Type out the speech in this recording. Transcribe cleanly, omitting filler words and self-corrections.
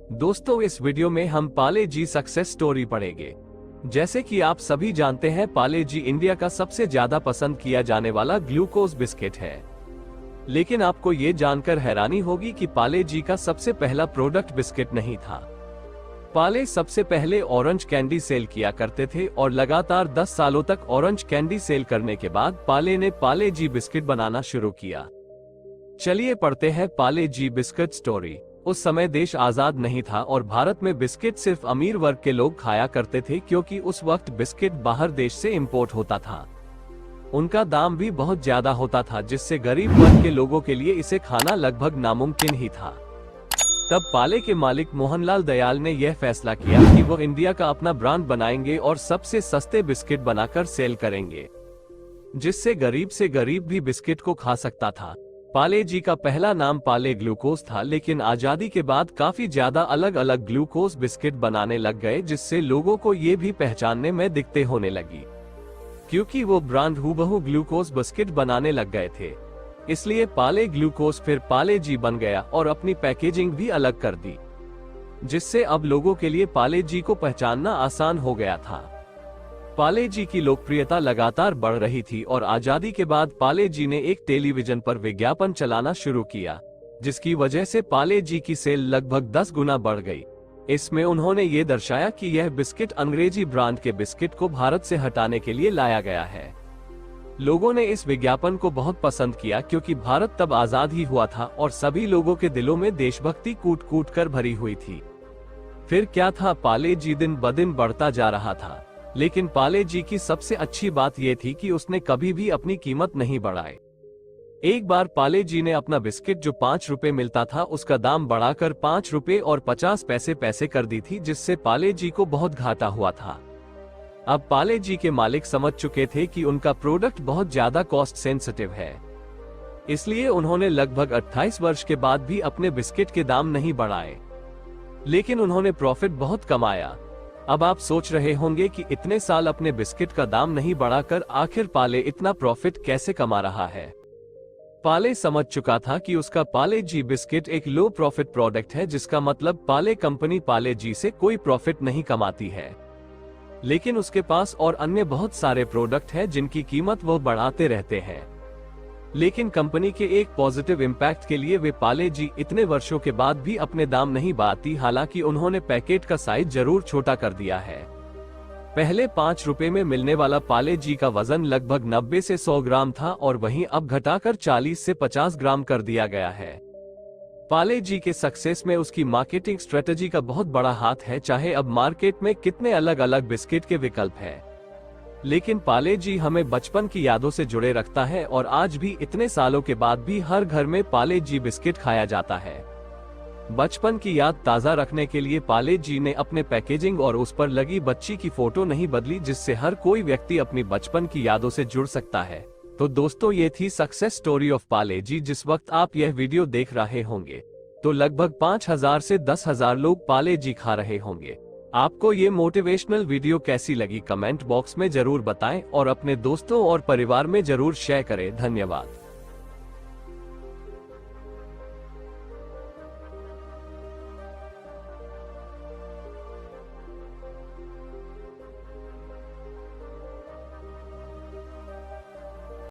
दोस्तों, इस वीडियो में हम पाले जी सक्सेस स्टोरी पढ़ेंगे। जैसे कि आप सभी जानते हैं, पाले जी इंडिया का सबसे ज्यादा पसंद किया जाने वाला ग्लूकोज बिस्किट है। लेकिन आपको ये जानकर हैरानी होगी कि पाले जी का सबसे पहला प्रोडक्ट बिस्किट नहीं था। पाले सबसे पहले ऑरेंज कैंडी सेल किया करते थे और लगातार 10 सालों तक ऑरेंज कैंडी सेल करने के बाद पाले ने पाले जी बिस्किट बनाना शुरू किया। चलिए पढ़ते हैं पाले जी बिस्किट स्टोरी। उस समय देश आजाद नहीं था और भारत में बिस्किट सिर्फ अमीर वर्ग के लोग खाया करते थे, क्योंकि उस वक्त बिस्किट बाहर देश से इंपोर्ट होता था। उनका दाम भी बहुत ज्यादा होता था, जिससे गरीब वर्ग के लोगों के लिए इसे खाना लगभग नामुमकिन ही था। तब पाले के मालिक मोहनलाल दयाल ने यह फैसला किया कि वो इंडिया का अपना ब्रांड बनाएंगे और सबसे सस्ते बिस्किट बनाकर सेल करेंगे, जिससे गरीब भी बिस्किट को खा सकता था। पाले जी का पहला नाम पाले ग्लूकोज था, लेकिन आजादी के बाद काफी ज्यादा अलग अलग ग्लूकोज बिस्किट बनाने लग गए, जिससे लोगों को ये भी पहचानने में दिक्कतें होने लगी, क्योंकि वो ब्रांड हूबहू ग्लूकोज बिस्किट बनाने लग गए थे। इसलिए पाले ग्लूकोज फिर पाले जी बन गया और अपनी पैकेजिंग भी अलग कर दी, जिससे अब लोगों के लिए पाले जी को पहचानना आसान हो गया था। पाले जी की लोकप्रियता लगातार बढ़ रही थी और आजादी के बाद पाले जी ने एक टेलीविजन पर विज्ञापन चलाना शुरू किया, जिसकी वजह से पाले जी की सेल लगभग 10 गुना बढ़ गई। इसमें उन्होंने ये दर्शाया कि यह बिस्किट अंग्रेजी ब्रांड के बिस्किट को भारत से हटाने के लिए लाया गया है। लोगों ने इस विज्ञापन को बहुत पसंद किया, क्योंकि भारत तब आजाद ही हुआ था और सभी लोगों के दिलों में देशभक्ति कूट कूट कर भरी हुई थी। फिर क्या था, पाले जी दिन ब दिन बढ़ता जा रहा था, लेकिन पाले जी की सबसे अच्छी बात यह थी कि उसने कभी भी अपनी कीमत नहीं बढ़ाई। एक बार पाले जी ने अपना बिस्किट जो 5 रुपए मिलता था, उसका दाम बढ़ाकर 5 रुपए और 50 पैसे कर दी थी, जिससे पाले जी को बहुत घाटा हुआ था। अब पाले जी के मालिक समझ चुके थे कि उनका प्रोडक्ट बहुत ज्यादा कॉस्ट सेंसिटिव है, इसलिए उन्होंने लगभग 28 वर्ष के बाद भी अपने बिस्किट के दाम नहीं बढ़ाए, लेकिन उन्होंने प्रॉफिट बहुत कमाया। अब आप सोच रहे होंगे कि इतने साल अपने बिस्किट का दाम नहीं बढ़ाकर आखिर पाले इतना प्रॉफिट कैसे कमा रहा है। पाले समझ चुका था कि उसका पाले जी बिस्किट एक लो प्रॉफिट प्रोडक्ट है, जिसका मतलब पाले कंपनी पाले जी से कोई प्रॉफिट नहीं कमाती है। लेकिन उसके पास और अन्य बहुत सारे प्रोडक्ट हैं जिनकी कीमत वो बढ़ाते रहते हैं। लेकिन कंपनी के एक पॉजिटिव इम्पैक्ट के लिए वे पाले जी इतने वर्षों के बाद भी अपने दाम नहीं बढ़ाती। हालांकि उन्होंने पैकेट का साइज जरूर छोटा कर दिया है। पहले 5 रुपए में मिलने वाला पाले जी का वजन लगभग 90 से 100 ग्राम था और वहीं अब घटाकर 40 से 50 ग्राम कर दिया गया है। पाले जी के सक्सेस में उसकी मार्केटिंग स्ट्रेटेजी का बहुत बड़ा हाथ है। चाहे अब मार्केट में कितने अलग अलग बिस्किट के विकल्प हैं, लेकिन पाले जी हमें बचपन की यादों से जुड़े रखता है और आज भी इतने सालों के बाद भी हर घर में पाले जी बिस्किट खाया जाता है। बचपन की याद ताज़ा रखने के लिए पाले जी ने अपने पैकेजिंग और उस पर लगी बच्ची की फोटो नहीं बदली, जिससे हर कोई व्यक्ति अपनी बचपन की यादों से जुड़ सकता है। तो दोस्तों, ये थी सक्सेस स्टोरी ऑफ पाले जी। जिस वक्त आप यह वीडियो देख रहे होंगे तो लगभग 5000 से 10,000 लोग पाले जी खा रहे होंगे। आपको ये मोटिवेशनल वीडियो कैसी लगी, कमेंट बॉक्स में जरूर बताएं और अपने दोस्तों और परिवार में जरूर शेयर करें। धन्यवाद।